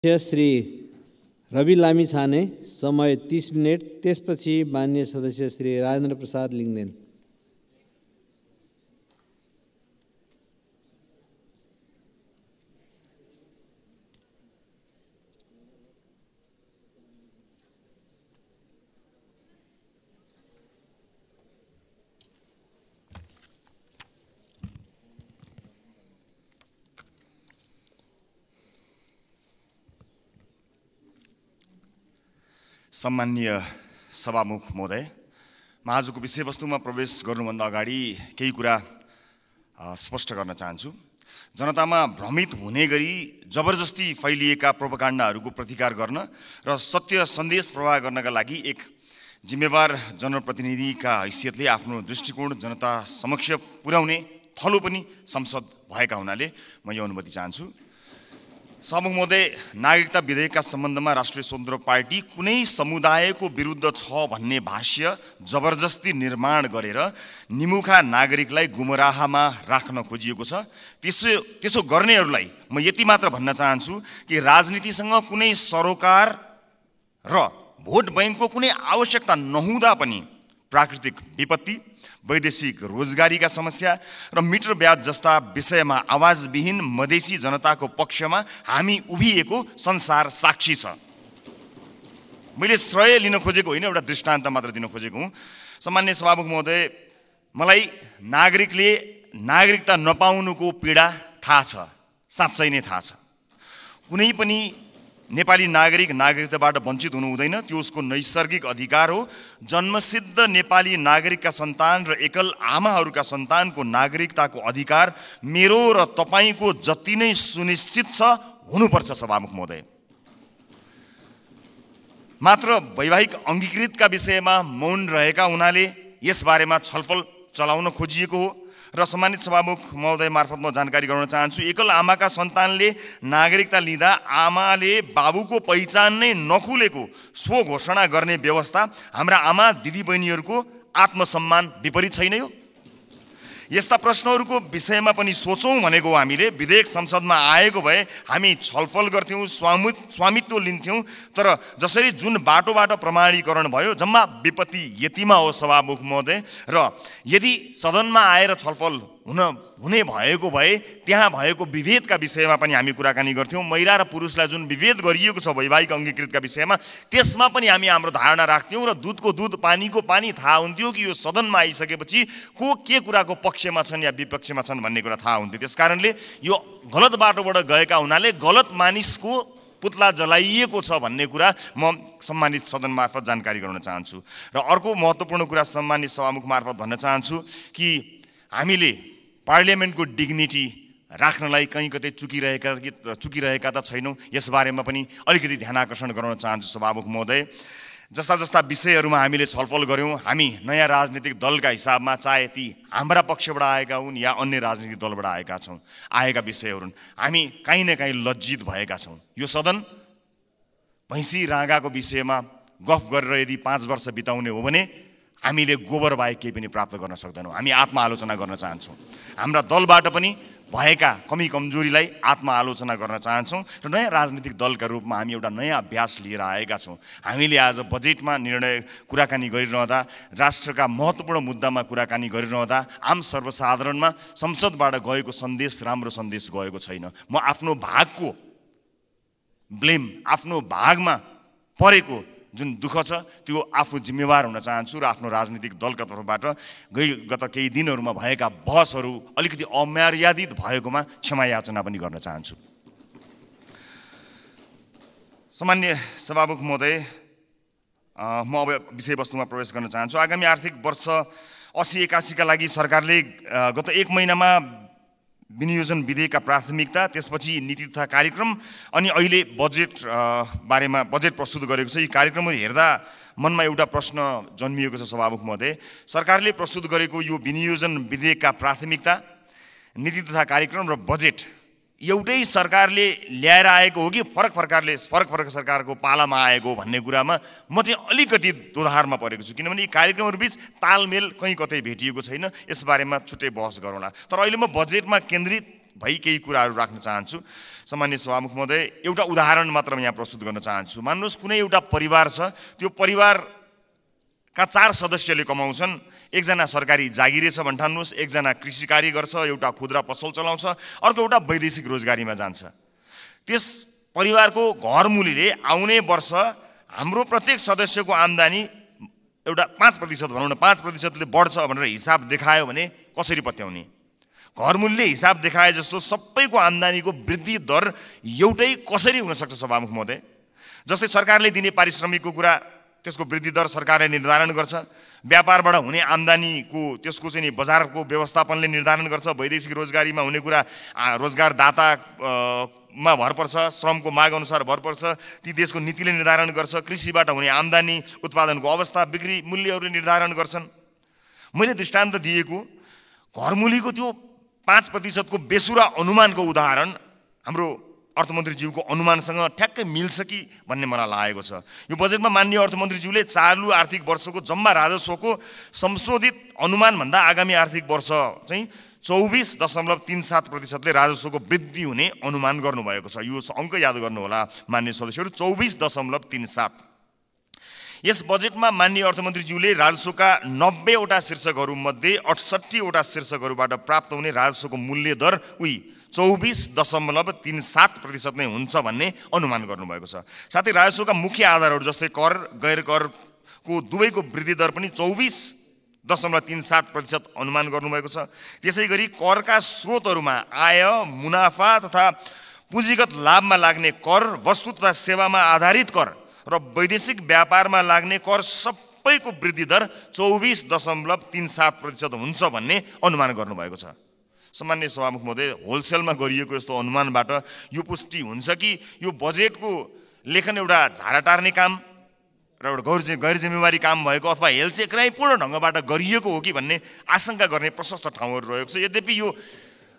श्री रवि लामिछाने, समय 30 मिनट। त्यसपछि माननीय सदस्य श्री राजेन्द्र प्रसाद लिङ्गदेन। सम्माननीय सभामुख महोदय, म आजको विषयवस्तुमा प्रवेश गर्नुभन्दा अगाडि केही कुरा स्पष्ट गर्न चाहन्छु। जनतामा भ्रमित हुने गरी जबरजस्ती फैलिएका प्रोपागान्डाहरूको प्रतिकार गर्न र सत्य सन्देश प्रवाह गर्नका लागि एक जिम्मेवार जनप्रतिनिधिका हैसियतले आफ्नो दृष्टिकोण जनता समक्ष पुर्याउने थलो पनि संसद भएका हुनाले म यो अनुमति चाहन्छु। सभामुख महोदय, नागरिकता विधेयकका सम्बन्धमा राष्ट्रिय स्वतन्त्र पार्टी कुनै समुदायको विरुद्ध छ भन्ने भाष्य जबरजस्ती निर्माण गरेर निमुखा नागरिकलाई गुमराहमा राख्न खोजिएको छ। त्यसो गर्नेहरूलाई म यति मात्र भन्न चाहन्छु कि राजनीतिसँग कुनै सरोकार र भोट बैंकको कुनै आवश्यकता नहुँदा पनि प्राकृतिक विपत्ति, वैदेशिक रोजगारीका समस्या र मिटर ब्याज जस्ता विषयमा आवाजविहीन मधेसी जनताको पक्षमा हामी उभिएको संसार साक्षी छ। मैले श्रेय लिन खोजेको होइन, एउटा दृष्टान्त मात्र दिन खोजेको हुँ। सम्माननीय सभामुख महोदय, मलाई नागरिकले नागरिकता नपाउनुको पीडा थाहा छ, साँच्चै नै थाहा छ। कुनै पनि नेपाली नागरिक नागरिकताबाट वञ्चित हुनु हुँदैन, त्यो उसको नैसर्गिक अधिकार हो। जन्मसिद्ध नेपाली नागरिकका सन्तान र एकल आमाहरूका सन्तानको नागरिकताको अधिकार मेरो र तपाईँको जति नै सुनिश्चित छ हुनुपर्छ सभामुख महोदय। मात्र वैवाहिक अङ्गीकृतका विषयमा मौन रहेका हुनाले यसबारेमा छलफल चलाउन खोजिएको हो र सम्मानित सभामुख महोदय मार्फत म जानकारी गराउन चाहन्छु। एकल आमाका सन्तानले नागरिकता लिँदा आमाले बाबुको पहिचान नै नखुलेको स्व घोषणा गर्ने व्यवस्था हाम्रा आमा दिदीबहिनीहरूको आत्मसम्मान विपरीत छैन यो? यस्ता प्रश्नहरूको विषयमा पनि सोचौँ भनेको हामीले। विधेयक संसदमा आएको भए हामी छलफल गर्थ्यौँ, स्वामित्व लिन्थ्यौँ। तर जसरी जुन बाटोबाट प्रमाणीकरण भयो, जम्मा विपत्ति यतिमा हो सभामुख महोदय। र यदि सदनमा आएर छलफल हुने भएको भए त्यहाँ भएको विभेदका विषयमा पनि हामी कुराकानी गर्थ्यौँ। महिला र पुरुषलाई जुन विभेद गरिएको छ वैवाहिक अङ्गीकृतका विषयमा, त्यसमा पनि हामी हाम्रो धारणा राख्थ्यौँ र दुधको दुध पानीको पानी थाहा हुन्थ्यो कि यो सदनमा आइसकेपछि को के कुराको पक्षमा छन् या विपक्षमा छन् भन्ने कुरा थाहा हुन्थ्यो। त्यसकारणले यो गलत बाटोबाट गएका हुनाले गलत मानिसको पुतला जलाइएको छ भन्ने कुरा म सम्मानित सदन मार्फत जानकारी गराउन चाहन्छु। र अर्को महत्त्वपूर्ण कुरा सम्मानित सभामुख मार्फत भन्न चाहन्छु कि हामीले पार्लियामेन्टको डिग्निटी राख्नलाई कहीँ कतै चुकिरहेका त छैनौँ, यसबारेमा पनि अलिकति ध्यान आकर्षण गराउन चाहन्छु सभामुख महोदय। जस्ता विषयहरूमा हामीले छलफल गऱ्यौँ, हामी नयाँ राजनीतिक दलका हिसाबमा, चाहे ती हाम्रा पक्षबाट आएका हुन् या अन्य राजनीतिक दलबाट आएका विषयहरू हुन्, हामी काहीँ न काहीँ लज्जित भएका छौँ। यो सदन भैँसी राँगाको विषयमा गफ गरेर यदि 5 वर्ष बिताउने हो भने हामीले गोबर बाहेक केही पनि प्राप्त गर्न सक्दैनौँ। हामी आत्मआलोचना गर्न चाहन्छौँ। हाम्रा दलबाट पनि भएका कमी कमजोरीलाई आत्मआलोचना गर्न चाहन्छौँ र नयाँ राजनीतिक दलका रूपमा हामी एउटा नयाँ अभ्यास लिएर आएका छौँ। हामीले आज बजेटमा कुराकानी गरिरहँदा, राष्ट्रका महत्त्वपूर्ण मुद्दामा कुराकानी गरिरहँदा आम सर्वसाधारणमा संसदबाट गएको सन्देश राम्रो सन्देश गएको छैन। म आफ्नो भागको ब्लेम, आफ्नो भागमा परेको जुन दुःख छ त्यो आफू जिम्मेवार हुन चाहन्छु र आफ्नो राजनीतिक दलका तर्फबाट गत केही दिनहरूमा भएका बहसहरू अलिकति अमर्यादित भएकोमा क्षमा याचना पनि गर्न चाहन्छु। सम्माननीय सभामुख महोदय, म अब विषयवस्तुमा प्रवेश गर्न चाहन्छु। आगामी आर्थिक वर्ष 80-81 का लागि सरकारले गत 1 महिनामा विनियोजन विधेयकका प्राथमिकता, त्यसपछि नीति तथा कार्यक्रम अनि अहिले बजेट बारेमा बजेट प्रस्तुत गरेको छ। यी कार्यक्रमहरू हेर्दा मनमा एउटा प्रश्न जन्मिएको छ सभामुख महोदय। सरकारले प्रस्तुत गरेको यो विनियोजन विधेयकका प्राथमिकता, नीति तथा कार्यक्रम र बजेट एउटै सरकारले ल्याएर आएको हो कि फरक सरकारको पालामा आएको भन्ने कुरामा म चाहिँ अलिकति दोधारमा परेको छु। किनभने यी कार्यक्रमहरूबीच तालमेल कहीँ कतै भेटिएको छैन। यसबारेमा छुट्टै बहस गरौँला। तर अहिले म बजेटमा केन्द्रित भई केही कुराहरू राख्न चाहन्छु। सम्माननीय सभामुख महोदय, एउटा उदाहरण मात्र यहाँ प्रस्तुत गर्न चाहन्छु। मान्नुहोस् कुनै एउटा परिवार छ, त्यो परिवारका 4 सदस्यले कमाउँछन्। एकजना सरकारी जागिरे छ भन्ठान्नुहोस्, एकजना कृषि कार्य गर्छ, एउटा खुद्रा पसल चलाउँछ, अर्को एउटा वैदेशिक रोजगारीमा जान्छ। त्यस परिवारको घरमूलीले आउने वर्ष हाम्रो प्रत्येक सदस्यको आम्दानी एउटा 5% भनौँ न 5%ले बढ्छ भनेर हिसाब देखायो भने कसरी पत्याउने? घरमूल्यले हिसाब देखाए जस्तो सबैको आम्दानीको वृद्धि दर एउटै कसरी हुन सक्छ सभामुख महोदय? जस्तै सरकारले दिने पारिश्रमिकको कुरा, त्यसको वृद्धि दर सरकारले निर्धारण गर्छ। व्यापारबाट हुने आम्दानीको त्यसको चाहिँ नि बजारको व्यवस्थापनले निर्धारण गर्छ। वैदेशिक रोजगारीमा हुने कुरा रोजगारदातामा भर पर्छ, श्रमको माग अनुसार भर पर्छ, ती देशको नीतिले निर्धारण गर्छ। कृषिबाट हुने आम्दानी, उत्पादनको अवस्था, बिक्री मूल्यहरूले निर्धारण गर्छन्। मैले दृष्टान्त दिएको घरमूलीको त्यो 5% को बेसुरा अनुमानको उदाहरण हाम्रो अर्थमन्त्रीज्यूको अनुमानसँग ठ्याक्कै मिल्छ कि भन्ने मलाई लागेको छ। यो बजेटमा माननीय अर्थमन्त्रीज्यूले चालु आर्थिक वर्षको जम्मा राजस्वको संशोधित अनुमानभन्दा आगामी आर्थिक वर्ष चाहिँ 24.37%ले राजस्वको वृद्धि हुने अनुमान गर्नुभएको छ। यो अङ्क याद गर्नुहोला माननीय सदस्यहरू, 24.37। यस बजेटमा माननीय अर्थमन्त्रीज्यूले राजस्वका 90 वटा शीर्षकहरूमध्ये 68 वटा शीर्षकहरूबाट प्राप्त हुने राजस्वको मूल्य दर 24.37% नै हुन्छ भन्ने अनुमान गर्नुभएको छ। साथै राजस्वका मुख्य आधारहरू जस्तै कर, गैर करको दुवैको वृद्धि दर पनि 24.37% अनुमान गर्नुभएको छ। त्यसैगरी करका स्रोतहरूमा आय, मुनाफा तथा पुँजीगत लाभमा लाग्ने कर, वस्तु तथा सेवामा आधारित कर र वैदेशिक व्यापारमा लाग्ने कर सबैको वृद्धि दर 24.37% हुन्छ भन्ने अनुमान गर्नुभएको छ। सम्माननीय सभामुख महोदय, होलसेलमा गरिएको यस्तो अनुमानबाट यो पुष्टि हुन्छ कि यो बजेटको लेखन एउटा झारा टार्ने काम र एउटा गैर जिम्मेवारी काम भएको अथवा हेलचेक्राइपूर्ण ढङ्गबाट गरिएको हो कि भन्ने आशंका गर्ने प्रशस्त ठाउँहरू रहेको छ। यद्यपि यो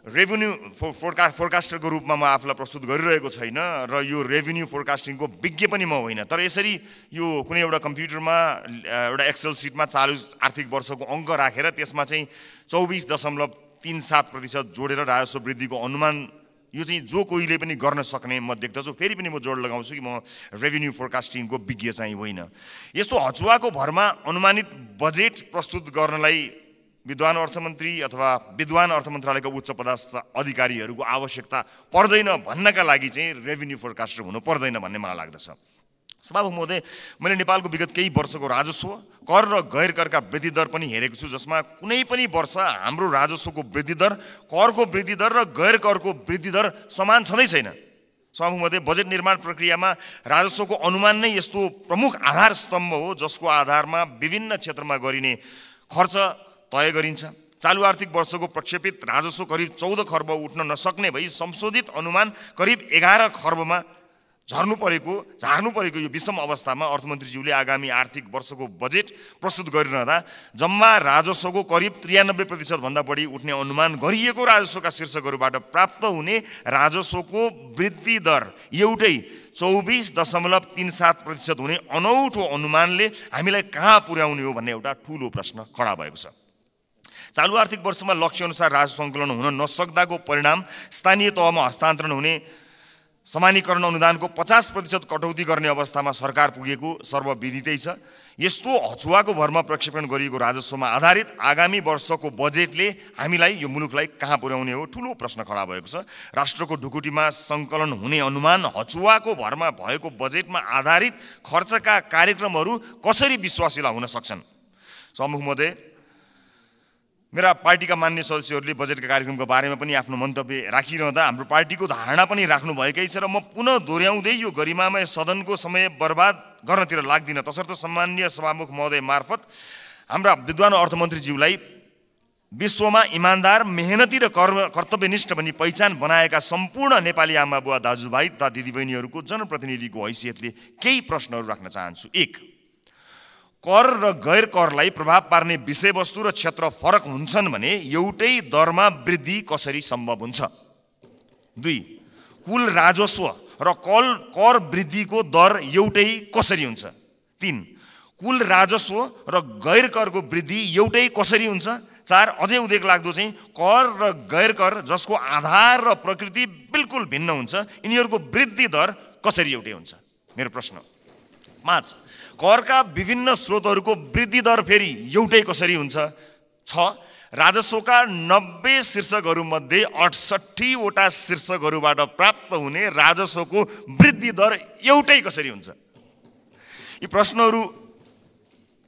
रेभेन्यू फोरकास्टरको रूपमा म आफूलाई प्रस्तुत गरिरहेको छैन र यो रेभेन्यू फोरकास्टिङको विज्ञ पनि म होइन, तर यसरी यो कुनै एउटा कम्प्युटरमा एउटा एक्सेल सिटमा चालु आर्थिक वर्षको अङ्क राखेर त्यसमा चाहिँ 24.37% जोडेर राजस्व वृद्धिको अनुमान, यो चाहिँ जो कोहीले पनि गर्न सक्ने म देख्दछु। फेरि पनि म जोड लगाउँछु कि म रेभेन्यू फोरकास्टिङको विज्ञ चाहिँ होइन। यस्तो हचुवाको भरमा अनुमानित बजेट प्रस्तुत गर्नलाई विद्वान अर्थमन्त्री अथवा विद्वान अर्थ मन्त्रालयका उच्च पदस्थ अधिकारीहरूको आवश्यकता पर्दैन भन्नका लागि चाहिँ रेभेन्यू फोरकास्टर हुनु पर्दैन भन्ने मलाई लाग्दछ। सभामुख महोदय, मैले नेपालको विगत केही वर्षको राजस्व, कर र गैर करका वृद्धि दर पनि हेरेको छु, जसमा कुनै पनि वर्ष हाम्रो राजस्वको वृद्धि दर, करको वृद्धि दर र गैर करको वृद्धि दर समान छँदै छैन। सभामुख महोदय, बजेट निर्माण प्रक्रियामा राजस्वको अनुमान नै यस्तो प्रमुख आधार स्तम्भ हो जसको आधारमा विभिन्न क्षेत्रमा गरिने खर्च तय गरिन्छ। चालु आर्थिक वर्षको प्रक्षेपित राजस्व करिब 14 खर्ब उठ्न नसक्ने भई संशोधित अनुमान करिब 11 खर्बमा झार्नु परेको यो विषम अवस्थामा अर्थमन्त्रीज्यूले आगामी आर्थिक वर्षको बजेट प्रस्तुत गरिरहँदा जम्मा राजस्वको करिब 93% भन्दा बढी उठ्ने अनुमान गरिएको राजस्वका शीर्षकहरूबाट प्राप्त हुने राजस्वको वृद्धि दर एउटै 24.37% हुने अनौठो अनुमानले हामीलाई कहाँ पुर्याउने हो भन्ने एउटा ठूलो प्रश्न खडा भएको छ। चालु आर्थिक वर्षमा लक्ष्य अनुसार राजस्व सङ्कलन हुन नसक्दाको परिणाम स्थानीय तहमा हस्तान्तरण हुने समानीकरण अनुदानको 50% कटौती गर्ने अवस्थामा सरकार पुगेको सर्वविदितै छ। यस्तो हचुवाको भरमा प्रक्षेपण गरिएको राजस्वमा आधारित आगामी वर्षको बजेटले हामीलाई, यो मुलुकलाई कहाँ पुर्याउने हो ठूलो प्रश्न खडा भएको छ। राष्ट्रको ढुकुटीमा सङ्कलन हुने अनुमान हचुवाको भरमा भएको बजेटमा आधारित खर्चका कार्यक्रमहरू कसरी विश्वासिला हुन सक्छन्? सभामुख महोदय, मेरा पार्टीका मान्य सदस्यहरूले बजेटका कार्यक्रमको बारेमा पनि आफ्नो मन्तव्य राखिरहँदा हाम्रो पार्टीको धारणा पनि राख्नुभएकै छ र म पुनः दोहोऱ्याउँदै यो गरिमामय सदनको समय बर्बाद गर्नतिर लाग्दिनँ। तसर्थ सम्माननीय सभामुख महोदय मार्फत हाम्रा विद्वान अर्थमन्त्रीज्यूलाई विश्वमा इमान्दार, मेहनती र कर्तव्यनिष्ठ भनी पहिचान बनाएका सम्पूर्ण नेपाली आमा बुवा दाजुभाइ तथा दिदीबहिनीहरूको जनप्रतिनिधिको हैसियतले केही प्रश्नहरू राख्न चाहन्छु। 1, कर र गैर करलाई प्रभाव पार्ने विषयवस्तु र क्षेत्र फरक हुन्छन् भने एउटै दरमा वृद्धि कसरी सम्भव हुन्छ? 2, कुल राजस्व र कर वृद्धिको दर एउटै कसरी हुन्छ? 3, कुल राजस्व र गैर करको वृद्धि एउटै कसरी हुन्छ? 4 अझै उदेक लाग्दो चाहिँ कर र गैर कर जसको आधार र प्रकृति बिल्कुल भिन्न हुन्छ, यिनीहरूको वृद्धि दर कसरी एउटै हुन्छ? मेरो प्रश्न। 5 करका विभिन्न स्रोतहरूको वृद्धि दर फेरि एउटै कसरी हुन्छ? 6 राजस्वका 90 शीर्षकहरूमध्ये 68 वटा शीर्षकहरूबाट प्राप्त हुने राजस्वको वृद्धि दर एउटै कसरी हुन्छ?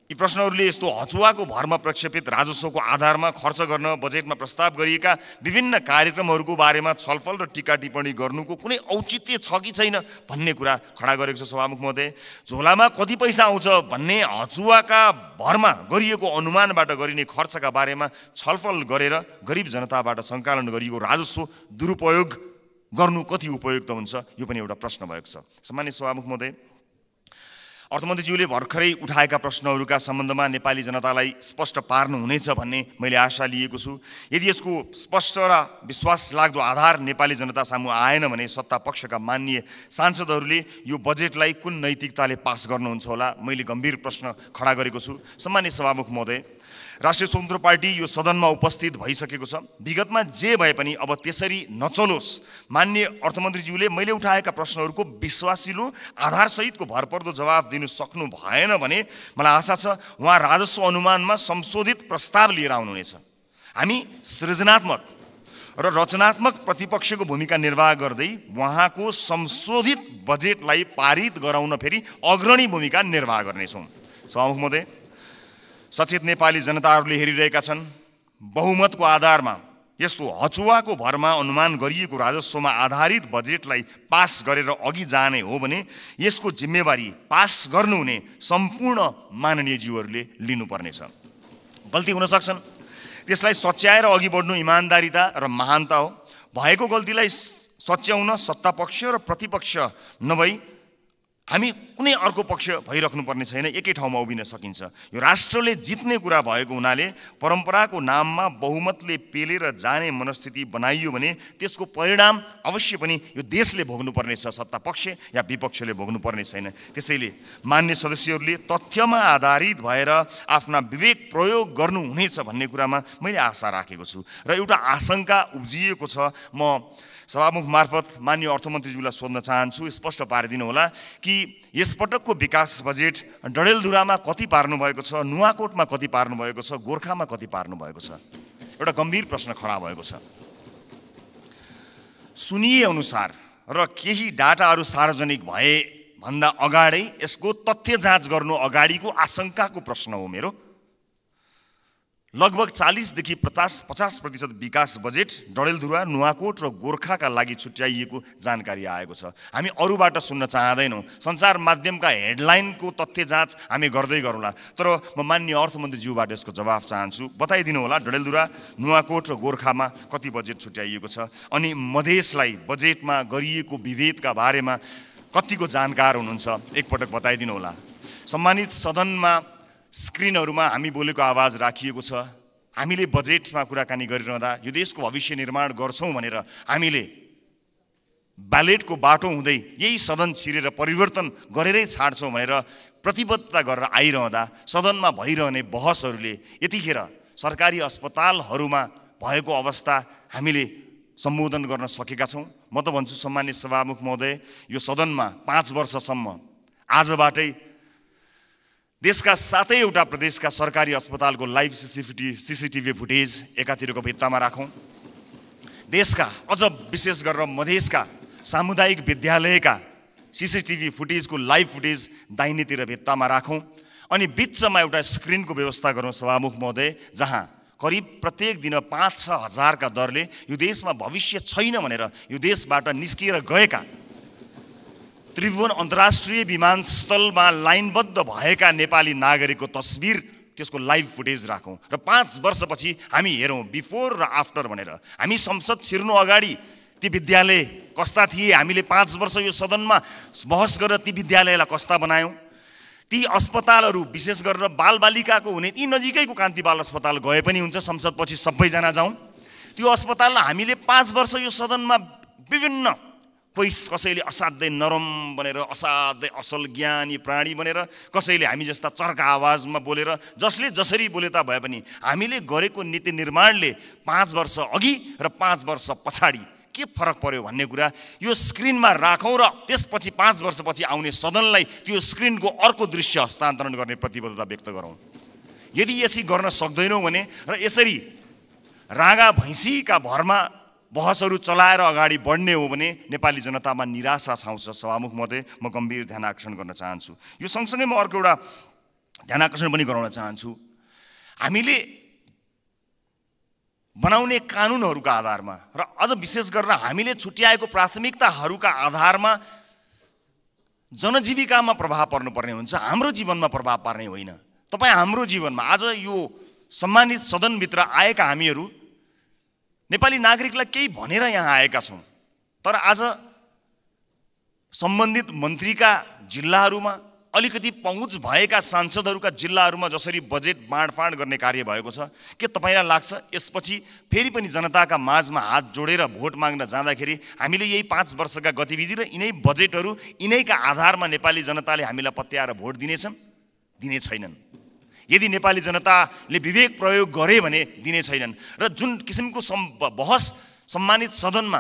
यी प्रश्नहरूले यस्तो हचुवाको भरमा प्रक्षेपित राजस्वको आधारमा खर्च गर्न बजेटमा प्रस्ताव गरिएका विभिन्न कार्यक्रमहरूको बारेमा छलफल र टीका टिप्पणी गर्नुको कुनै औचित्य छ कि छैन भन्ने कुरा खडा गरेको छ सभामुख महोदय। झोलामा कति पैसा आउँछ भन्ने हचुवाका भरमा गरिएको अनुमानबाट गरिने खर्चका बारेमा छलफल गरेर गरिब जनताबाट सङ्कलन गरिएको राजस्व दुरुपयोग गर्नु कति उपयुक्त हुन्छ, यो पनि एउटा प्रश्न भएको छ। सम्मानित सभामुख महोदय, अर्थमन्त्रीज्यूले भर्खरै उठाएका प्रश्नहरूका सम्बन्धमा नेपाली जनतालाई स्पष्ट पार्नुहुनेछ भन्ने मैले आशा लिएको छु। यदि यसको स्पष्ट र विश्वास लाग्दो आधार नेपाली जनता सामु आएन भने सत्ता पक्षका माननीय सांसदहरूले यो बजेटलाई कुन नैतिकताले पास गर्नुहुन्छ होला, मैले गम्भीर प्रश्न खडा गरेको छु। सम्मानित सभामुख महोदय, राष्ट्रिय स्वतन्त्र पार्टी यो सदनमा उपस्थित भइसकेको छ। विगतमा जे भए पनि अब त्यसरी नचलोस्। माननीय अर्थमन्त्रीज्यूले मैले उठाएका प्रश्नहरूको विश्वासिलो आधारसहितको भरपर्दो जवाब दिनु सक्नु भएन भने मलाई आशा छ उहाँ राजस्व अनुमानमा संशोधित प्रस्ताव लिएर आउनुहुनेछ। हामी सृजनात्मक र रचनात्मक प्रतिपक्षको भूमिका निर्वाह गर्दै उहाँको संशोधित बजेटलाई पारित गराउन फेरि अग्रणी भूमिका निर्वाह गर्नेछौँ। सभामुख महोदय, सचेत नेपाली जनताहरूले हेरिरहेका छन्। बहुमतको आधारमा यस्तो हचुवाको भरमा अनुमान गरिएको राजस्वमा आधारित बजेटलाई पास गरेर अघि जाने हो भने यसको जिम्मेवारी पास गर्नुहुने सम्पूर्ण माननीयज्यूहरूले लिनुपर्नेछ। गल्ती हुन सक्छन्, त्यसलाई सच्याएर अघि बढ्नु इमान्दारिता र महानता हो। भएको गल्तीलाई सच्याउन सत्तापक्ष र प्रतिपक्ष नभई हामी कुनै अर्को पक्ष भइराख्नुपर्ने छैन, एकै ठाउँमा उभिन सकिन्छ। यो राष्ट्रले जित्ने कुरा भएको हुनाले परम्पराको नाममा बहुमतले पेलेर जाने मनस्थिति बनाइयो भने त्यसको परिणाम अवश्य पनि यो देशले भोग्नुपर्ने छ, सत्ता पक्ष या विपक्षले भोग्नुपर्ने छैन। त्यसैले मान्य सदस्यहरूले तथ्यमा आधारित भएर आफ्ना विवेक प्रयोग गर्नुहुनेछ भन्ने कुरामा मैले आशा राखेको छु र एउटा आशंका उब्जिएको छ। म सभामुख मार्फत माननीय अर्थमन्त्रीज्यूलाई सोध्न चाहन्छु, स्पष्ट पारिदिनु होला कि यसपटकको विकास बजेट डडेलधुरामा कति पार्नु भएको छ, नुवाकोटमा कति पार्नु भएको छ, गोर्खामा कति पार्नु भएको छ? एउटा गम्भीर प्रश्न खडा भएको छ। सुनिए अनुसार र केही डाटाहरू सार्वजनिक भए भन्दा अगाडै यसको तथ्य जाँच गर्नु अगाडिको आशंकाको प्रश्न हो मेरो। लगभग 40 देखि 50% विकास बजेट डडेलधुरा, नुवाकोट र गोर्खाका लागि छुट्याइएको जानकारी आएको छ। हामी अरूबाट सुन्न चाहँदैनौँ। सञ्चार माध्यमका हेडलाइनको तथ्य जाँच हामी गर्दै गरौँला, तर म माननीय अर्थमन्त्रीज्यूबाट यसको जवाफ चाहन्छु। बताइदिनु होला डडेलधुरा, नुवाकोट र गोर्खामा कति बजेट छुट्याइएको छ, अनि मधेसलाई बजेटमा गरिएको विभेदका बारेमा कतिको जानकार हुनुहुन्छ, एकपटक बताइदिनु होला। सम्मानित सदनमा स्क्रिनहरूमा हामी बोलेको आवाज राखिएको छ। हामीले बजेटमा कुराकानी गरिरहँदा यो देशको भविष्य निर्माण गर्छौँ भनेर हामीले ब्यालेटको बाटो हुँदै यही सदन छिरेर परिवर्तन गरेरै छाड्छौँ भनेर प्रतिबद्धता गरेर आइरहँदा सदनमा भइरहने बहसहरूले यतिखेर सरकारी अस्पतालहरूमा भएको अवस्था हामीले सम्बोधन गर्न सकेका छौँ। म त भन्छु सम्मानित सभामुख महोदय, यो सदनमा 5 वर्षसम्म आजबाटै देशका 7वटा प्रदेशका सरकारी अस्पतालको लाइभ सीसीटीभी फुटेज एकातिरको भित्तामा राखौँ। देशका अझ विशेष गरेर मधेसका सामुदायिक विद्यालयका सीसीटीभी फुटेजको लाइभ फुटेज दाहिनेतिर भित्तामा राखौँ। अनि बिचमा एउटा स्क्रिनको व्यवस्था गरौँ सभामुख महोदय, जहाँ करिब प्रत्येक दिन 5-6 हजारका दरले यो देशमा भविष्य छैन भनेर यो देशबाट निस्किएर गएका त्रिभुवन अन्तर्राष्ट्रिय विमानस्थलमा लाइनबद्ध भएका नेपाली नागरिकको तस्बिर, त्यसको लाइभ फुटेज राखौँ र 5 वर्षपछि हामी हेरौँ बिफोर र आफ्टर भनेर। हामी संसद छिर्नु अगाडि ती विद्यालय कस्ता थिए, हामीले 5 वर्ष यो सदनमा बहस गरेर ती विद्यालयलाई कस्ता बनायौँ, ती अस्पतालहरू विशेष गरेर बालबालिकाको हुने ती नजिकैको कान्ति बाल अस्पताल गए पनि हुन्छ, संसदपछि सबैजना जाउँ। त्यो अस्पताललाई हामीले 5 वर्ष यो सदनमा विभिन्न कोही कसैले असाध्यै नरम बनेर असाध्यै असल ज्ञानी प्राणी बनेर, कसैले हामी जस्ता चर्का आवाजमा बोलेर, जसले जसरी बोले भए पनि हामीले गरेको नीति निर्माणले 5 वर्ष अघि र 5 वर्ष पछाडि के फरक पर्यो भन्ने कुरा यो स्क्रिनमा राखौँ र त्यसपछि 5 वर्षपछि आउने सदनलाई त्यो स्क्रिनको अर्को दृश्य हस्तान्तरण गर्ने प्रतिबद्धता व्यक्त गरौँ। यदि यसरी गर्न सक्दैनौँ भने र यसरी रागा भैँसीका भरमा बहसहरू चलाएर अगाडि बढ्ने हो भने नेपाली जनतामा निराशा छाउँछ। सभामुख महोदय, म गम्भीर ध्यान आकर्षण गर्न चाहन्छु। यो सँगसँगै म अर्को एउटा ध्यान आकर्षण पनि गराउन चाहन्छु। हामीले बनाउने कानुनहरूका आधारमा र अझ विशेष गरेर हामीले छुट्याएको प्राथमिकताहरूका आधारमा जनजीविकामा प्रभाव पर्नुपर्ने हुन्छ, हाम्रो जीवनमा प्रभाव पार्ने होइन। तपाईँ हाम्रो जीवनमा आज यो सम्मानित सदनभित्र आएका हामीहरू नेपाली नागरिकलाई केही भनेर यहाँ आएका छौँ, तर आज सम्बन्धित मन्त्रीका जिल्लाहरूमा अलिकति पहुँच भएका सांसदहरूका जिल्लाहरूमा जसरी बजेट बाँडफाँड गर्ने कार्य भएको छ, के तपाईँलाई लाग्छ यसपछि फेरि पनि जनताका माझमा हात जोडेर भोट माग्न जाँदाखेरि हामीले यही 5 वर्षका गतिविधि र यिनै बजेटहरू यिनैका आधारमा नेपाली जनताले हामीलाई पत्याएर भोट दिनेछन्? दिने छैनन्। यदि नेपाली जनताले विवेक प्रयोग गरे भने दिने छैनन्। र जुन किसिमको बहस सम्मानित सदनमा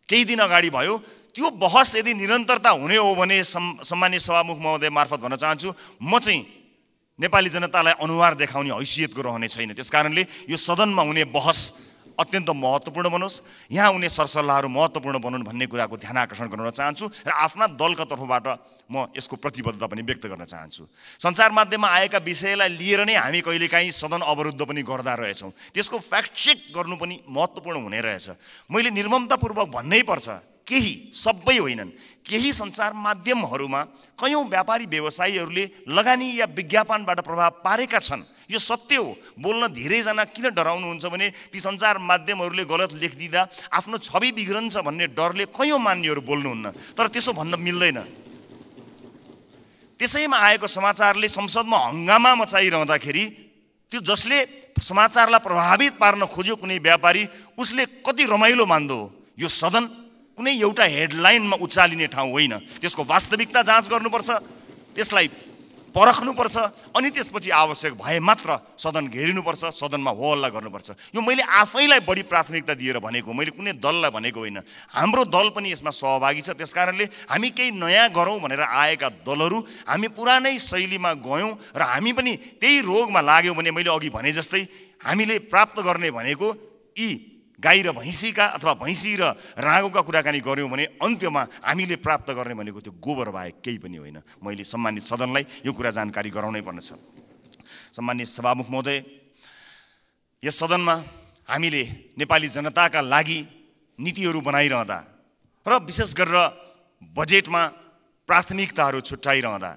केही दिन अगाडि भयो, त्यो बहस यदि निरन्तरता हुने हो भने सम्मानित सभामुख महोदय मार्फत भन्न चाहन्छु, म चाहिँ नेपाली जनतालाई अनुहार देखाउने हैसियतको रहने छैन। त्यसकारणले यो सदनमा हुने बहस अत्यन्त महत्त्वपूर्ण बनोस्, यहाँ हुने सरसल्लाहहरू महत्त्वपूर्ण बनुन् भन्ने कुराको ध्यान आकर्षण गर्न चाहन्छु र आफ्ना दलका तर्फबाट म यसको प्रतिबद्धता पनि व्यक्त गर्न चाहन्छु। सञ्चार माध्यममा आएका विषयलाई लिएर नै हामी कहिलेकाहीँ सदन अवरुद्ध पनि गर्दा रहेछौँ। त्यसको फ्याक्ट चेक गर्नु पनि महत्त्वपूर्ण हुने रहेछ। मैले निर्ममतापूर्वक भन्नै पर्छ, केही, सबै होइनन्, केही सञ्चार माध्यमहरूमा कयौँ व्यापारी व्यवसायीहरूले लगानी या विज्ञापनबाट प्रभाव पारेका छन्। यो सत्य हो। बोल्न धेरैजना किन डराउनुहुन्छ भने ती सञ्चार माध्यमहरूले गलत लेखिदिँदा आफ्नो छवि बिग्रन्छ भन्ने डरले कयौँ मान्यहरू बोल्नुहुन्न, तर त्यसो भन्न मिल्दैन। त्यसैमा आएको समाचारले संसदमा हङ्गामा मचाइरहँदाखेरि त्यो जसले समाचारलाई प्रभावित पार्न खोज्यो कुनै व्यापारी, उसले कति रमाइलो मान्दो हो। यो सदन कुनै एउटा हेडलाइनमा उचालिने ठाउँ होइन। त्यसको वास्तविकता जाँच गर्नुपर्छ, त्यसलाई परख्नुपर्छ, अनि त्यसपछि आवश्यक भए मात्र सदन घेरिनुपर्छ, सदनमा हो हल्ला गर्नुपर्छ। यो मैले आफैलाई बढी प्राथमिकता दिएर भनेको, मैले कुनै दललाई भनेको होइन। हाम्रो दल पनि यसमा सहभागी छ। त्यसकारणले हामी केही नयाँ गरौँ भनेर आएका दलहरू हामी पुरानै शैलीमा गयौँ र हामी पनि त्यही रोगमा लाग्यौँ भने मैले अघि भने जस्तै हामीले प्राप्त गर्ने भनेको यी गाई र भैँसीका अथवा भैँसी र राँगोका कुराकानी गऱ्यौँ भने अन्त्यमा हामीले प्राप्त गर्ने भनेको त्यो गोबर बाहेक केही पनि होइन। मैले सम्मानित सदनलाई यो कुरा जानकारी गराउनै पर्नेछ। सम्मानित सभामुख महोदय, यस सदनमा हामीले नेपाली जनताका लागि नीतिहरू बनाइरहँदा र विशेष गरेर बजेटमा प्राथमिकताहरू छुट्याइरहँदा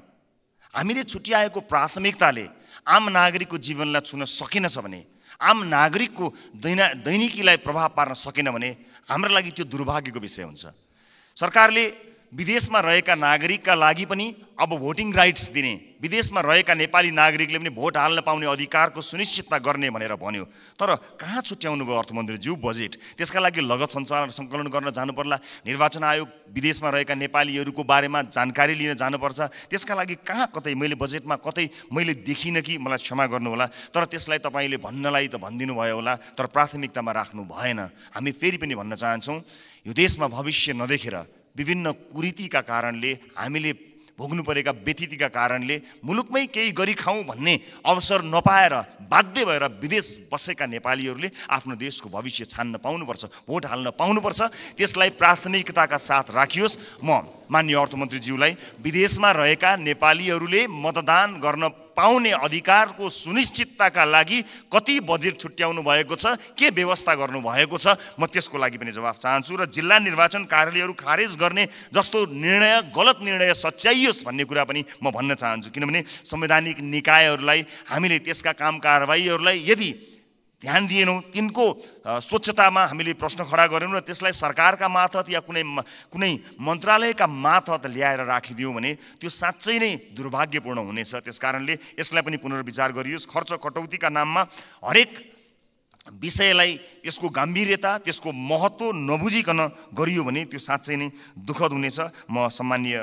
हामीले छुट्याएको प्राथमिकताले आम नागरिकको जीवनलाई छुन सकेनछ भने, आम नागरिकको दैनिकीलाई प्रभाव पार्न सकेन भने हाम्रो लागि त्यो दुर्भाग्यको विषय हुन्छ। सरकारले विदेशमा रहेका नागरिकका लागि पनि अब भोटिङ राइट्स दिने, विदेशमा रहेका नेपाली नागरिकले पनि भोट हाल्न पाउने अधिकारको सुनिश्चितता गर्ने भनेर भन्यो। तर कहाँ छुट्याउनु भयो अर्थमन्त्रीज्यू बजेट? त्यसका लागि लगत सङ्कलन गर्न जानुपर्ला, निर्वाचन आयोग विदेशमा रहेका नेपालीहरूको बारेमा जानकारी लिन जानुपर्छ। त्यसका लागि कहाँ कतै मैले बजेटमा कतै मैले देखिनँ कि, मलाई क्षमा गर्नुहोला, तर त्यसलाई तपाईँले भन्नलाई त भनिदिनु भयो होला, तर प्राथमिकतामा राख्नु भएन। हामी फेरि पनि भन्न चाहन्छौँ, यो देशमा भविष्य नदेखेर विभिन्न कुरीतिका कारणले हामीले भोग्नु परेका व्यथितिका कारणले मुलुकमै केही गरी खाउँ भन्ने अवसर नपाएर बाध्य भएर विदेश बसेका नेपालीहरूले आफ्नो देशको भविष्य छान्न पाउनुपर्छ, भोट हाल्न पाउनुपर्छ। त्यसलाई प्राथमिकताका साथ राखियोस्। म माननीय अर्थमन्त्रीज्यूलाई विदेशमा रहेका नेपालीहरूले मतदान गर्न पाउने अधिकारको सुनिश्चितताका लागि कति बजेट छुट्याउनु भएको छ, के व्यवस्था गर्नुभएको छ, म त्यसको लागि पनि जवाफ चाहन्छु। र जिल्ला निर्वाचन कार्यालयहरू खारेज गर्ने जस्तो निर्णय, गलत निर्णय सच्याइयोस् भन्ने कुरा पनि म भन्न चाहन्छु। किनभने संवैधानिक निकायहरूलाई हामीले त्यसका काम कारबाहीहरूलाई यदि ध्यान दिएनौँ, तिनको स्वच्छतामा हामीले प्रश्न खडा गरेनौँ र त्यसलाई सरकारका मार्फत या कुनै मन्त्रालयका मार्फत ल्याएर राखिदियौँ भने त्यो साँच्चै नै दुर्भाग्यपूर्ण हुनेछ। त्यसकारणले यसलाई पनि पुनर्विचार गरियोस्। खर्च कटौतीका नाममा हरेक विषयलाई त्यसको गम्भीरता त्यसको महत्त्व नबुझिकन गरियो भने त्यो साँच्चै नै दुःखद हुनेछ। म सम्मानीय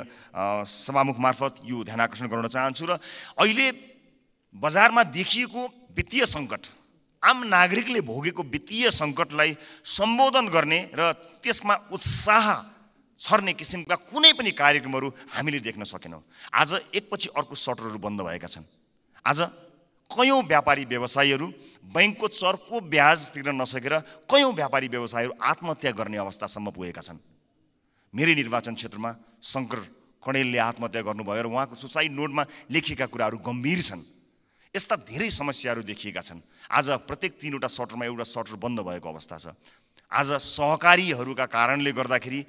सभामुख मार्फत यो ध्यान आकर्षण गर्न चाहन्छु। र अहिले बजारमा देखिएको वित्तीय सङ्कट, आम नागरिकले भोगेको वित्तीय सङ्कटलाई सम्बोधन गर्ने र त्यसमा उत्साह छर्ने किसिमका कुनै पनि कार्यक्रमहरू हामीले देख्न सकेनौँ। आज एकपछि अर्को सटरहरू बन्द भएका छन्। आज कयौँ व्यापारी व्यवसायीहरू बैंकको चर्को ब्याज तिर्न नसकेर कयौँ व्यापारी व्यवसायीहरू आत्महत्या गर्ने अवस्थासम्म पुगेका छन्। मेरै निर्वाचन क्षेत्रमा शङ्कर कणेलले आत्महत्या गर्नुभयो र उहाँको सुसाइड नोटमा लेखिएका कुराहरू गम्भीर छन्। यस्ता धेरै समस्याहरू देखिएका छन्। आज प्रत्येक 3वटा सटरमा एउटा सटर बन्द भएको अवस्था छ। आज सहकारीहरूका कारणले गर्दाखेरि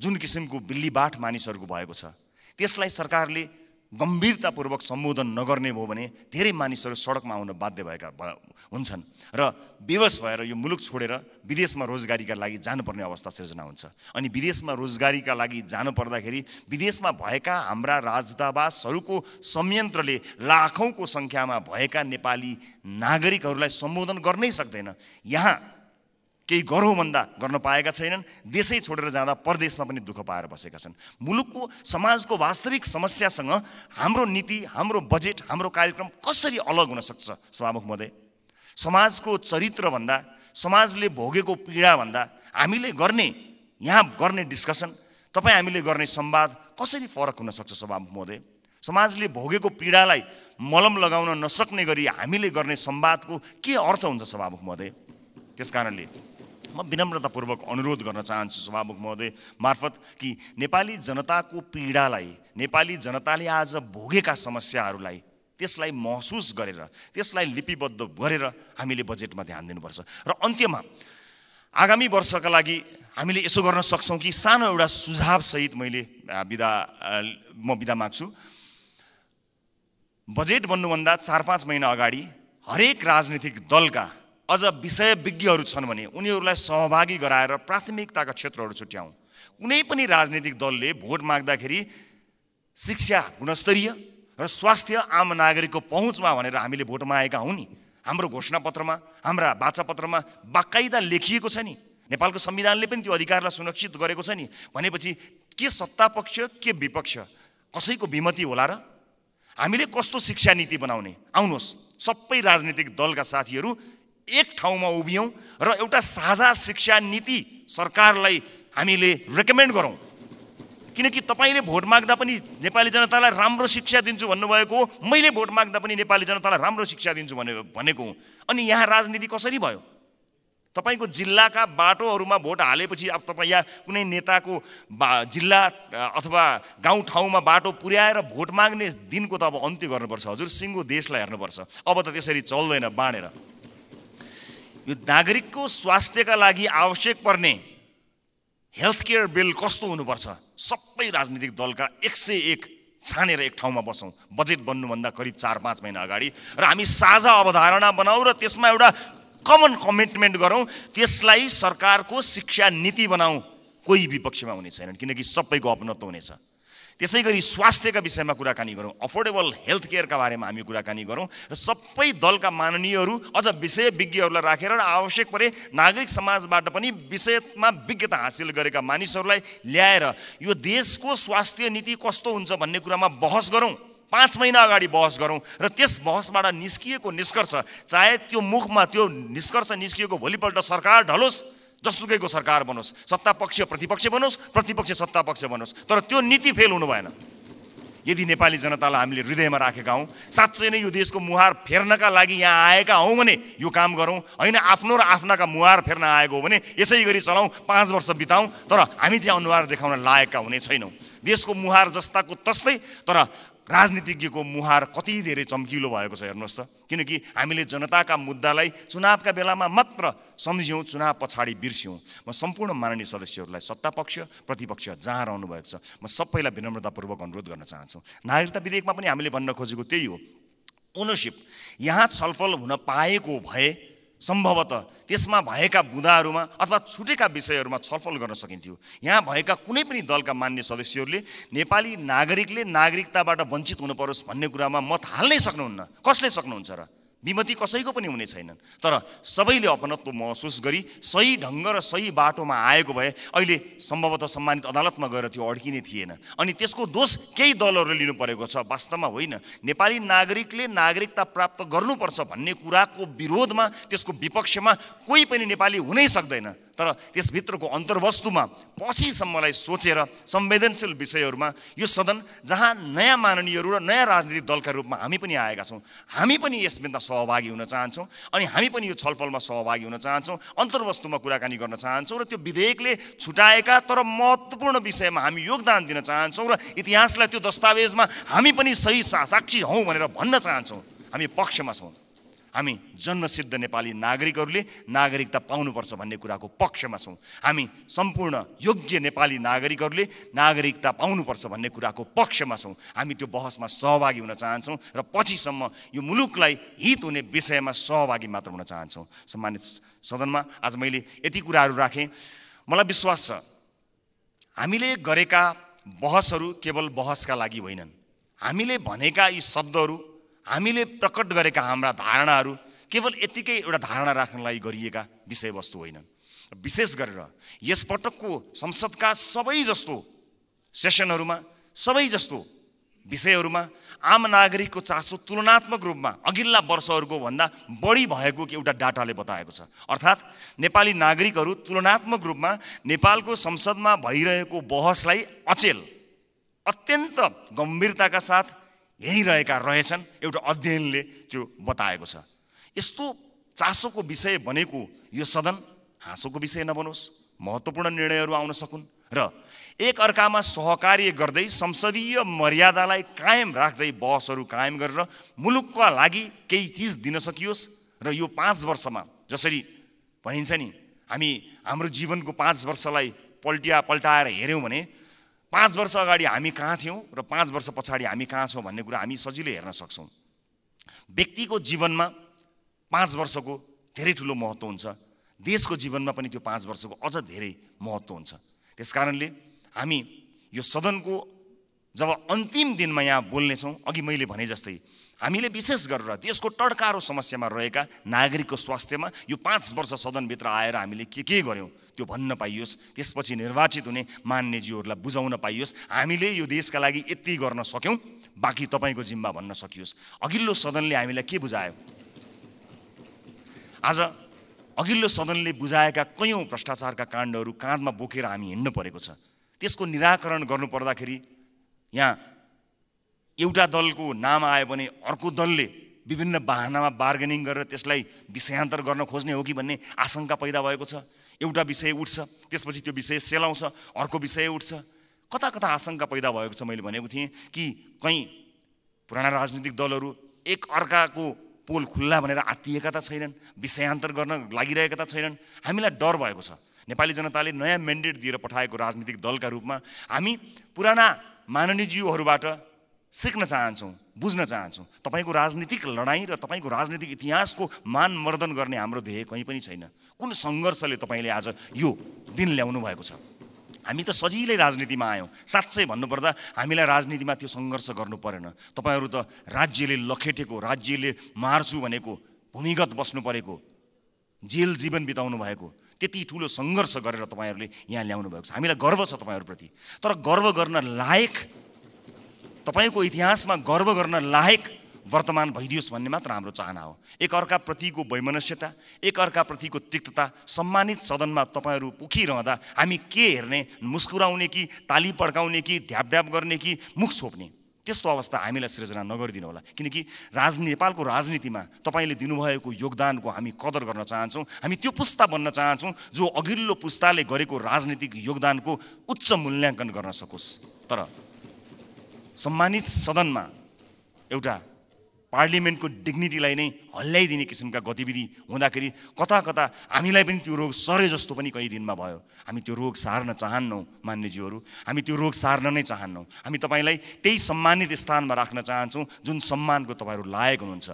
जुन किसिमको बिल्लीबाट मानिसहरूको भएको छ, त्यसलाई सरकारले गम्भीरतापूर्वक सम्बोधन नगर्ने भयो भने धेरै मानिसहरू सडकमा आउन बाध्य भएका हुन्छन् र बेवस भएर यो मुलुक छोडेर विदेशमा रोजगारीका लागि जानुपर्ने अवस्था सिर्जना हुन्छ। अनि विदेशमा रोजगारीका लागि जानुपर्दाखेरि विदेशमा भएका हाम्रा राजदूतावासहरूको संयन्त्रले लाखौँको सङ्ख्यामा भएका नेपाली नागरिकहरूलाई सम्बोधन गर्नै सक्दैन। यहाँ केही गरौँ भन्दा गर्न पाएका छैनन्। देशै छोडेर जाँदा परदेशमा पनि दुःख पाएर बसेका छन्। मुलुकको समाजको वास्तविक समस्यासँग हाम्रो नीति, हाम्रो बजेट, हाम्रो कार्यक्रम कसरी अलग हुन सक्छ? सभामुख महोदय, समाजको चरित्रभन्दा, समाजले भोगेको पीडाभन्दा हामीले यहाँ गर्ने डिस्कसन, तपाईँ हामीले गर्ने संवाद कसरी फरक हुन सक्छ? सभामुख महोदय, समाजले भोगेको पीडालाई मलम लगाउन नसक्ने गरी हामीले गर्ने संवादको के अर्थ हुन्छ? सभामुख महोदय, त्यसकारणले म विनम्रतापूर्वक अनुरोध गर्न चाहन्छु सभामुख महोदय मार्फत कि नेपाली जनताको पीडालाई, नेपाली जनताले आज भोगेका समस्याहरूलाई त्यसलाई महसुस गरेर, त्यसलाई लिपिबद्ध गरेर हामीले बजेटमा ध्यान दिनुपर्छ। र अन्त्यमा आगामी वर्षका लागि हामीले यसो गर्न सक्छौँ कि सानो एउटा सुझावसहित म बिदा माग्छु। बजेट बन्नुभन्दा 4-5 महिना अगाडि हरेक राजनीतिक दलका अझ विषयविज्ञहरू छन् भने उनीहरूलाई सहभागी गराएर प्राथमिकताका क्षेत्रहरू छुट्याउँ। कुनै पनि राजनीतिक दलले भोट माग्दाखेरि शिक्षा गुणस्तरीय र स्वास्थ्य आम नागरिकको पहुँचमा भनेर हामीले भोट मागेका हौँ नि। हाम्रो घोषणापत्रमा, हाम्रा वाचापत्रमा बाकाइदा लेखिएको छ नि। नेपालको संविधानले पनि त्यो अधिकारलाई सुरक्षित गरेको छ नि। भनेपछि के सत्तापक्ष के विपक्ष कसैको विमति होला र? हामीले कस्तो शिक्षा नीति बनाउने? आउनुहोस् सबै राजनीतिक दलका साथीहरू एक ठाउँमा उभियौँ र एउटा साझा शिक्षा नीति सरकारलाई हामीले रेकमेन्ड गरौँ। किनकि तपाईँले भोट माग्दा पनि नेपाली जनतालाई राम्रो शिक्षा दिन्छु भन्नुभएको हो, मैले भोट माग्दा पनि नेपाली जनतालाई राम्रो शिक्षा दिन्छु भनेको हुँ। अनि यहाँ राजनीति कसरी भयो? तपाईँको जिल्लाका बाटोहरूमा भोट हालेपछि अब तपाईँ यहाँ कुनै नेताको जिल्ला अथवा गाउँठाउँमा बाटो पुर्याएर भोट माग्ने दिनको त अब अन्त्य गर्नुपर्छ हजुर। सिङ्गो देशलाई हेर्नुपर्छ। अब त त्यसरी चल्दैन बाँडेर। यो नागरिकको स्वास्थ्यका लागि आवश्यक पर्ने हेल्थ केयर बिल कस्तो हुनुपर्छ? सबै राजनीतिक दलका 101 छानेर एक ठाउँमा बसौँ बजेट बन्नुभन्दा करिब 4-5 महिना अगाडि र हामी साझा अवधारणा बनाऊ र त्यसमा एउटा कमन कमिटमेन्ट गरौँ। त्यसलाई सरकारको शिक्षा नीति बनाऊ। कोही विपक्षमा हुने छैनन् किनकि सबैको अपनत्व हुनेछ। त्यसै गरी स्वास्थ्यका विषयमा कुराकानी गरौँ, अफोर्डेबल हेल्थ केयरका बारेमा हामी कुराकानी गरौँ र सबै दलका माननीयहरू अझ विषयविज्ञहरूलाई राखेर र आवश्यक परे नागरिक समाजबाट पनि विषयमा विज्ञता हासिल गरेका मानिसहरूलाई ल्याएर यो देशको स्वास्थ्य नीति कस्तो हुन्छ भन्ने कुरामा बहस गरौँ। 5 महिना अगाडि बहस गरौँ र त्यस बहसबाट निस्किएको निष्कर्ष, चाहे त्यो मुखमा त्यो निष्कर्ष निस्किएको भोलिपल्ट सरकार ढलोस्, जसुकैको सरकार बनोस्, सत्तापक्ष प्रतिपक्ष बनोस्, प्रतिपक्ष सत्तापक्ष बनोस्, तर त्यो नीति फेल हुनु भएन। यदि नेपाली जनतालाई हामीले हृदयमा राखेका हौँ, साँच्चै नै यो देशको मुहार फेर्नका लागि यहाँ आएका हौँ भने यो काम गरौँ। होइन आफ्नो र आफ्नाका मुहार फेर्न आएको हो भने यसै गरी चलाउँ, 5 वर्ष बिताउँ, तर हामी चाहिँ अनुहार देखाउन लायकका हुने छैनौँ। देशको मुहार जस्ताको तस्तै, तर राजनीतिज्ञको मुहार कति धेरै चम्किलो भएको छ हेर्नुहोस् त। किनकि हामीले जनताका मुद्दालाई चुनावका बेलामा मात्र सम्झ्यौँ, चुनाव पछाडि बिर्स्यौँ। म सम्पूर्ण माननीय सदस्यहरूलाई सत्तापक्ष प्रतिपक्ष जहाँ रहनु भएको छ म सबैलाई विनम्रतापूर्वक अनुरोध गर्न चाहन्छु। नागरिकता विधेयकमा पनि हामीले भन्न खोजेको त्यही हो। ओनरसिप यहाँ छलफल हुन पाएको भए सम्भवतः त्यसमा भएका बुँदाहरूमा अथवा छुटेका विषयहरूमा छलफल गर्न सकिन्थ्यो। यहाँ भएका कुनै पनि दलका मान्य सदस्यहरूले नेपाली नागरिकले नागरिकताबाट वञ्चित हुनु परोस् भन्ने कुरामा मत हाल्नै सक्नुहुन्न। कसले सक्नुहुन्छ र? विमति कसैको पनि हुने छैनन्। तर सबैले अपनत्व महसुस गरी सही ढङ्ग र सही बाटोमा आएको भए अहिले सम्भवतः सम्मानित अदालतमा गएर त्यो अड्किने थिएन। अनि त्यसको दोष केही दलहरूले लिनु परेको छ, वास्तवमा होइन। नेपाली नागरिकले नागरिकता प्राप्त गर्नुपर्छ भन्ने कुराको विरोधमा, त्यसको विपक्षमा कोही पनि नेपाली हुनै सक्दैन। तर त्यसभित्रको अन्तर्वस्तुमा पछिसम्मलाई सोचेर संवेदनशील विषयहरूमा यो सदन जहाँ नयाँ माननीयहरू र नयाँ राजनीतिक दलका रूपमा हामी पनि आएका छौँ, हामी पनि यसमा सहभागी हुन चाहन्छौँ अनि हामी पनि यो छलफलमा सहभागी हुन चाहन्छौँ, अन्तर्वस्तुमा कुराकानी गर्न चाहन्छौँ र त्यो विधेयकले छुटाएका तर महत्त्वपूर्ण विषयमा हामी योगदान दिन चाहन्छौँ र इतिहासलाई त्यो दस्तावेजमा हामी पनि सही साक्षी हौँ भनेर भन्न चाहन्छौँ। हामी पक्षमा छौँ। हामी जन्मसिद्ध नेपाली नागरिकहरूले नागरिकता पाउनुपर्छ भन्ने कुराको पक्षमा छौँ। हामी सम्पूर्ण योग्य नेपाली नागरिकहरूले नागरिकता पाउनुपर्छ भन्ने कुराको पक्षमा छौँ। हामी त्यो बहसमा सहभागी हुन चाहन्छौँ र पछिसम्म यो मुलुकलाई हित हुने विषयमा सहभागी मात्र हुन चाहन्छौँ। सम्मानित सदनमा आज मैले यति कुराहरू राखेँ। मलाई विश्वास छ हामीले गरेका बहसहरू केवल बहसका लागि होइनन्। हामीले भनेका यी शब्दहरू, हामीले प्रकट गरेका हाम्रा धारणाहरू केवल यतिकै एउटा धारणा राख्नलाई गरिएका विषयवस्तु होइनन्। विशेष गरेर यसपटकको संसदका सबै जस्तो सेसनहरूमा, सबै जस्तो विषयहरूमा आम नागरिकको चासो तुलनात्मक रूपमा अघिल्ला वर्षहरूको भन्दा बढी भएको एउटा डाटाले बताएको छ। अर्थात् नेपाली नागरिकहरू तुलनात्मक रूपमा नेपालको संसदमा भइरहेको बहसलाई अचेल, अत्यन्त गम्भीरताका साथ हेरिरहेका रहेछन्। एउटा अध्ययनले त्यो बताएको छ। यस्तो चासोको विषय बनेको यो सदन हाँसोको विषय नबनोस्, महत्त्वपूर्ण निर्णयहरू आउन सकुन् र एक अर्कामा सहकार्य गर्दै संसदीय मर्यादालाई कायम राख्दै बहसहरू कायम गरेर मुलुकका लागि केही चिज दिन सकियोस्। र यो 5 वर्षमा जसरी भनिन्छ नि, हामी हाम्रो जीवनको 5 वर्षलाई पल्टाएर हेऱ्यौँ भने 5 वर्ष अगाडि हामी कहाँ थियौँ र 5 वर्ष पछाडि हामी कहाँ छौँ भन्ने कुरा हामी सजिलै हेर्न सक्छौँ। व्यक्तिको जीवनमा 5 वर्षको धेरै ठुलो महत्त्व हुन्छ। देशको जीवनमा पनि त्यो 5 वर्षको अझ धेरै महत्त्व हुन्छ। त्यसकारणले हामी यो सदनको जब अन्तिम दिनमा यहाँ बोल्नेछौँ, अघि मैले भने जस्तै हामीले विशेष गरेर देशको टड्कारो समस्यामा रहेका नागरिकको स्वास्थ्यमा यो 5 वर्ष सदनभित्र आएर हामीले के गर्यौँ त्यो भन्न पाइयोस्। त्यसपछि निर्वाचित हुने मान्यज्यूहरूलाई बुझाउन पाइयोस् हामीले यो देशका लागि यति गर्न सक्यौँ, बाँकी तपाईँको जिम्मा भन्न सकियोस्। अघिल्लो सदनले हामीलाई के बुझायो? आज अघिल्लो सदनले बुझाएका कयौँ भ्रष्टाचारका काण्डहरू काँधमा बोकेर हामी हिँड्नु परेको छ। त्यसको निराकरण गर्नुपर्दाखेरि यहाँ एउटा दलको नाम आयो भने अर्को दलले विभिन्न बाहनामा बार्गेनिङ गरेर त्यसलाई विषयान्तर गर्न खोज्ने हो कि भन्ने आशंका पैदा भएको छ। एउटा विषय उठ्छ, त्यसपछि त्यो विषय सेलाउँछ, अर्को विषय उठ्छ। कता कता आशंका पैदा भएको छ। मैले भनेको थिएँ कि कहीँ पुराना राजनीतिक दलहरू एक अर्काको पोल खुल्ला भनेर आत्तिएका त छैनन्, विषयान्तर गर्न लागिरहेका त छैनन्। हामीलाई डर भएको छ। नेपाली जनताले नयाँ म्यान्डेट दिएर पठाएको राजनीतिक दलका रूपमा हामी पुराना माननीयज्यूहरूबाट सिक्न चाहन्छौँ, बुझ्न चाहन्छौँ। तपाईँको राजनीतिक लडाइँ र तपाईँको राजनीतिक इतिहासको मानमर्दन गर्ने हाम्रो ध्येय कहीँ पनि छैन। कुन सङ्घर्षले तपाईँले आज यो दिन ल्याउनु भएको छ? हामी त सजिलै राजनीतिमा आयौँ। साँच्चै भन्नुपर्दा हामीलाई राजनीतिमा त्यो सङ्घर्ष गर्नु परेन। तपाईँहरू त राज्यले लखेटेको, राज्यले मार्छु भनेको, भूमिगत बस्नु परेको, जेल जीवन बिताउनु भएको त्यति ठुलो सङ्घर्ष गरेर तपाईँहरूले यहाँ ल्याउनु भएको छ। हामीलाई गर्व छ तपाईँहरूप्रति। तर गर्व गर्न लायक, तपाईँको इतिहासमा गर्व गर्न लायक वर्तमान भइदियोस् भन्ने मात्र हाम्रो चाहना हो। एक अर्काप्रतिको वैमनस्यता, एक अर्काप्रतिको तिक्तता सम्मानित सदनमा तपाईँहरू उखिरहँदा हामी के हेर्ने, मुस्कुराउने कि ताली पड्काउने कि ढ्याप गर्ने कि मुख छोप्ने, त्यस्तो अवस्था हामीलाई सृजना नगरिदिनु होला। किनकि नेपालको राजनीतिमा तपाईँले दिनुभएको योगदानको हामी कदर गर्न चाहन्छौँ। हामी त्यो पुस्ता बन्न चाहन्छौँ जो अघिल्लो पुस्ताले गरेको राजनीतिक योगदानको उच्च मूल्याङ्कन गर्न सकोस्। तर सम्मानित सदनमा एउटा पार्लिमेन्टको डिग्निटीलाई नै हल्लाइदिने किसिमका गतिविधि हुँदाखेरि कता कता हामीलाई पनि त्यो रोग सरे जस्तो पनि कहीँ दिनमा भयो। हामी त्यो रोग सार्न चाहन्नौँ मान्यज्यूहरू, हामी त्यो रोग सार्न नै चाहन्नौँ। हामी तपाईँलाई त्यही सम्मानित स्थानमा राख्न चाहन्छौँ जुन सम्मानको तपाईँहरू लायक हुनुहुन्छ।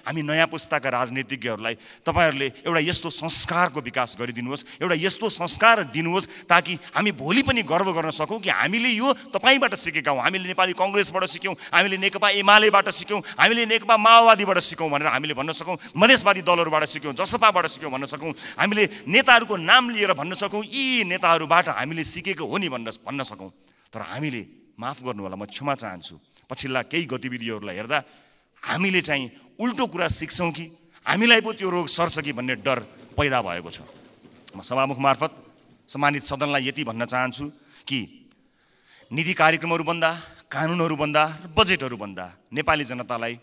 हामी नयाँ पुस्ताका राजनीतिज्ञहरूलाई तपाईँहरूले एउटा यस्तो संस्कारको विकास गरिदिनुहोस्, एउटा यस्तो संस्कार दिनुहोस् ताकि हामी भोलि पनि गर्व गर्न सकौँ कि हामीले यो तपाईँबाट सिकेका हौँ। हामीले नेपाली कङ्ग्रेसबाट सिक्यौँ, हामीले नेकपा एमालेबाट सिक्यौँ, हामीले नेकपा माओवादीबाट सिकौँ भनेर हामीले भन्न सकौँ, मधेसवादी दलहरूबाट सिक्यौँ, जसपाबाट सिक्यौँ भन्न सकौँ, हामीले नेताहरूको नाम लिएर भन्न सकौँ यी नेताहरूबाट हामीले सिकेको हो नि भन्न सकौँ। तर हामीले, माफ गर्नु होला, म क्षमा चाहन्छु, पछिल्ला केही गतिविधिहरूलाई हेर्दा हामीले चाहिँ उल्टो कुरा सिक्छौँ कि हामीलाई पो त्यो रोग सर्छ कि भन्ने डर पैदा भएको छ। म सभामुख मार्फत सम्मानित सदनलाई यति भन्न चाहन्छु कि नीति कार्यक्रमहरू बन्दा, कानुनहरू बन्दा, बजेटहरू बन्दा नेपाली जनतालाई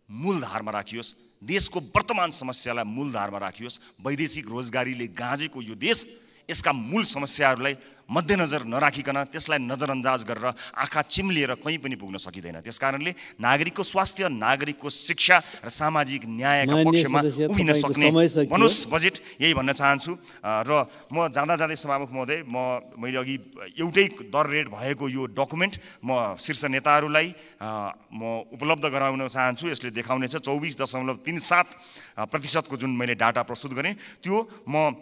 मूलधारमा राखियोस्, देशको वर्तमान समस्यालाई मूलधारमा राखियोस्। वैदेशिक रोजगारीले गाँजेको यो देश यसका मूल समस्याहरूलाई मध्यनजर नराखिकन त्यसलाई नजरअन्दाज गरेर आँखा चिम्लिएर कहीँ पनि पुग्न सकिँदैन। त्यसकारणले नागरिकको स्वास्थ्य, नागरिकको शिक्षा र सामाजिक न्यायका पक्षमा उभिन सक्ने बनोस् बजेट, यही भन्न चाहन्छु। र म जाँदा जाँदै सभामुख महोदय, मैले अघि एउटै दर रेट भएको यो डकुमेन्ट म शीर्ष नेताहरूलाई म उपलब्ध गराउन चाहन्छु। यसले देखाउनेछ 24.37% जुन मैले डाटा प्रस्तुत गरेँ त्यो म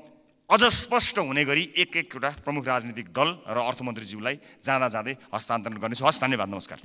अझ स्पष्ट हुने गरी एक-एकवटा प्रमुख राजनीतिक दल र अर्थमन्त्रीज्यूलाई जाँदा जाँदै हस्तान्तरण गर्नेछु। हस्, धन्यवाद, नमस्कार।